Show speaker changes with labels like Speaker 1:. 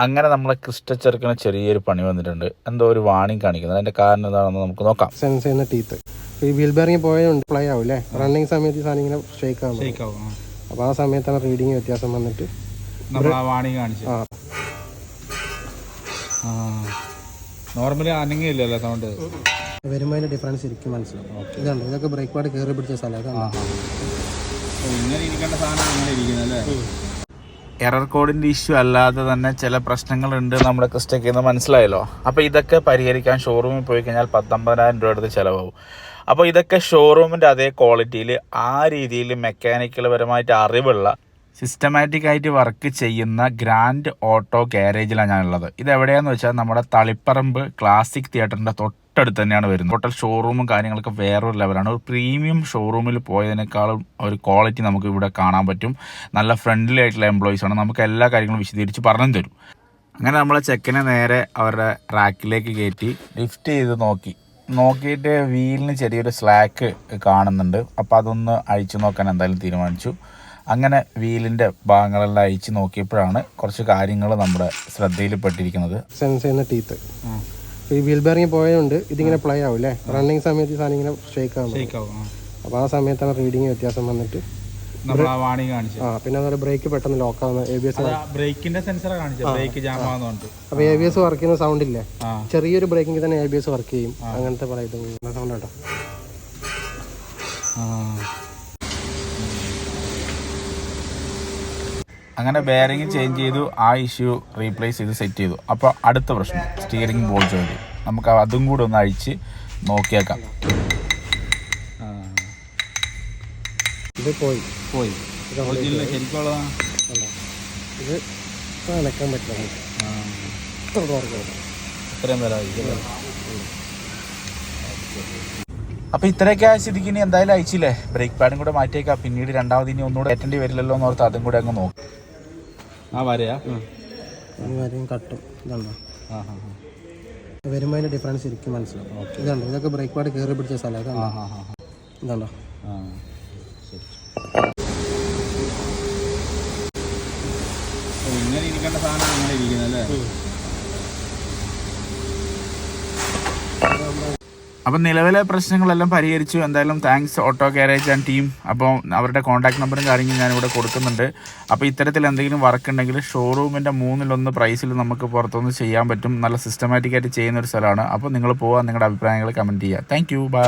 Speaker 1: അങ്ങനെ നമ്മളെ ക്രിസ്റ്റച്ചെറുക്കിന് ചെറിയൊരു പണി വന്നിട്ടുണ്ട്. എന്തോ ഒരു വാണിംഗ് കാണിക്കുന്നത്. അതിന്റെ കാരണം എന്താണെന്ന് നമുക്ക് നോക്കാം.
Speaker 2: സെൻസ് ചെയ്യുന്ന ടീത്ത് ഈ വീൽ ബെയറിംഗ് പോയതുകൊണ്ട് ഫ്ലൈ ആവും അല്ലേ? റണ്ണിങ് സമയത്ത് ഈ സാധനം ഇങ്ങനെ ഷേക്ക് ആവും. അപ്പോൾ ആ സമയത്താണ് റീഡിങ് വ്യത്യാസം വന്നിട്ട്
Speaker 1: വാണിംഗ് കാണിച്ചു. നോർമലി അനങ്ങില്ലല്ലോ സൗണ്ട്
Speaker 2: വരുമ്പോൾ അതിന്റെ ഡിഫറൻസ് ശരിക്കും മനസ്സിലാവും. ഇതാണ് ഇതൊക്കെ ബ്രേക്ക് പാഡ് കയറി പിടിച്ച സ്ഥലം.
Speaker 1: ഇങ്ങനെ ഇരിക്കേണ്ട സാധനം അങ്ങനെ ഇരിക്കുന്നല്ലേ. എറർ കോഡിൻ്റെ ഇഷ്യൂ അല്ലാതെ തന്നെ ചില പ്രശ്നങ്ങളുണ്ട് നമ്മുടെ ക്രിസ്റ്റയ്ക്ക് എന്ന് മനസ്സിലായല്ലോ. അപ്പോൾ ഇതൊക്കെ പരിഹരിക്കാൻ ഷോറൂമിൽ പോയി കഴിഞ്ഞാൽ 19,000 രൂപ അടുത്ത് ചിലവാകും. അപ്പോൾ ഇതൊക്കെ ഷോറൂമിൻ്റെ അതേ ക്വാളിറ്റിയിൽ ആ രീതിയിൽ മെക്കാനിക്കൽ പരമായിട്ട് അറിവുള്ള സിസ്റ്റമാറ്റിക് ആയിട്ട് വർക്ക് ചെയ്യുന്ന ഗ്രാൻഡ് ഓട്ടോ ഗാരേജിലാണ് ഞാനുള്ളത്. ഇത് എവിടെയാണെന്ന് വെച്ചാൽ നമ്മുടെ തളിപ്പറമ്പ് ക്ലാസിക് തിയേറ്ററിൻ്റെ തൊട്ടടുത്ത് തന്നെയാണ് വരുന്നത്. ടോട്ടൽ ഷോറൂമും കാര്യങ്ങളൊക്കെ വേറൊരു ലെവലാണ്. ഒരു പ്രീമിയം ഷോറൂമിൽ പോയതിനേക്കാളും ഒരു ക്വാളിറ്റി നമുക്ക് ഇവിടെ കാണാൻ പറ്റും. നല്ല ഫ്രണ്ട്ലി ആയിട്ടുള്ള എംപ്ലോയീസാണ്. നമുക്ക് എല്ലാ കാര്യങ്ങളും വിശദീകരിച്ച് പറഞ്ഞു തരും. അങ്ങനെ നമ്മളെ ചെക്കനെ നേരെ അവരുടെ റാക്കിലേക്ക് കയറ്റി ലിഫ്റ്റ് ചെയ്ത് നോക്കിയിട്ട് വീലിന് ചെറിയൊരു സ്ലാക്ക് കാണുന്നുണ്ട്. അപ്പോൾ അതൊന്ന് അഴിച്ചു നോക്കാൻ എന്തായാലും തീരുമാനിച്ചു. അങ്ങനെ വീലിൻ്റെ ഭാഗങ്ങളെല്ലാം അഴിച്ച് നോക്കിയപ്പോഴാണ് കുറച്ച് കാര്യങ്ങൾ നമ്മുടെ ശ്രദ്ധയിൽപ്പെട്ടിരിക്കുന്നത്.
Speaker 2: സെൻസ് ചെയ്യുന്ന ടീത്ത് ഈ വീൽ ബെയറിംഗ് പോയതുകൊണ്ട് ഇതിങ്ങനെ പ്ലേ ആവും അല്ലേ? റണ്ണിങ് സമയത്ത് ഈ സാധനം ഇങ്ങനെ ഷേക്ക് ആവും. അപ്പോൾ ആ സമയത്താണ് റീഡിങ് വ്യത്യാസം വന്നിട്ട്
Speaker 1: വാണിംഗ് കാണിച്ചു.
Speaker 2: പിന്നെ അതുപോലെ ബ്രേക്ക് പെട്ടെന്ന് ലോക്ക് ആവുന്ന
Speaker 1: ബ്രേക്കിന്റെ സെൻസർ കാണിച്ചു. ബ്രേക്ക് ജാം ആവുന്നുണ്ട്.
Speaker 2: അപ്പോൾ ABS വർക്ക് ചെയ്യുന്ന സൗണ്ട് ഇല്ലേ? ചെറിയൊരു ബ്രേക്കിംഗ് തന്നെ ABS വർക്ക് ചെയ്യും. അങ്ങനത്തെ പറയുന്നത് സൗണ്ട് കേട്ടോ.
Speaker 1: അങ്ങനെ ബെയറിംഗ് ചേഞ്ച് ചെയ്തു. ആ ഇഷ്യൂ റീപ്ലേസ് ചെയ്ത് സെറ്റ് ചെയ്തു. അപ്പോൾ അടുത്ത പ്രശ്നം സ്റ്റിയറിംഗ് ബോൾ ജോയിന്റ്. നമുക്ക് അതും കൂടെ ഒന്ന് അഴിച്ച് നോക്കിയേക്കാം.
Speaker 2: ഇത് പോയി
Speaker 1: ഇത്
Speaker 2: അനക്കാൻ പറ്റില്ല.
Speaker 1: ഇത്രയും പേരാ. അപ്പോൾ ഇത്രയൊക്കെ ആയ സ്ഥിതിക്ക് ഇനി എന്തായാലും അയച്ചില്ലേ, ബ്രേക്ക് പാഡും കൂടെ മാറ്റിയേക്കാം. പിന്നീട് രണ്ടാമത് ഇനി ഒന്നുകൂടെ കയറ്റേണ്ടി വരില്ലല്ലോ എന്ന് ഓർത്ത് അതും കൂടെ അങ്ങ് നോക്കും.
Speaker 2: വരെയും കട്ടും ഇതാണോ വരുമ്പോൾ അതിന്റെ ഡിഫറൻസ് ശരിക്കും മനസ്സിലാവും. ഇതാണ് ഇതൊക്കെ ബ്രേക്ക് പാഡ് കയറി പിടിച്ച സ്ഥലം. ഇതാണോ
Speaker 1: ഇങ്ങനെ ഇരിക്കേണ്ട സാധനം അങ്ങനെ ഇരിക്കുന്നല്ലേ. അപ്പം നിലവിലെ പ്രശ്നങ്ങളെല്ലാം പരിഹരിച്ചു. എന്തായാലും thanks auto garage and team. അപ്പോൾ അവരുടെ കോൺടാക്ട് നമ്പറും കാര്യങ്ങളും ഞാനിവിടെ കൊടുക്കുന്നുണ്ട്. അപ്പോൾ ഇത്തരത്തിൽ എന്തെങ്കിലും വർക്ക് ഉണ്ടെങ്കിൽ ഷോറൂമിൻ്റെ 1/3 പ്രൈസിൽ നമുക്ക് പുറത്തുനിന്ന് ചെയ്യാൻ പറ്റും. നല്ല സിസ്റ്റമാറ്റിക്കായിട്ട് ചെയ്യുന്ന ഒരു സ്ഥലമാണ്. അപ്പോൾ നിങ്ങൾ പോകാൻ നിങ്ങളുടെ അഭിപ്രായങ്ങൾ കമൻറ്റ് ചെയ്യുക. Thank you. ബൈ.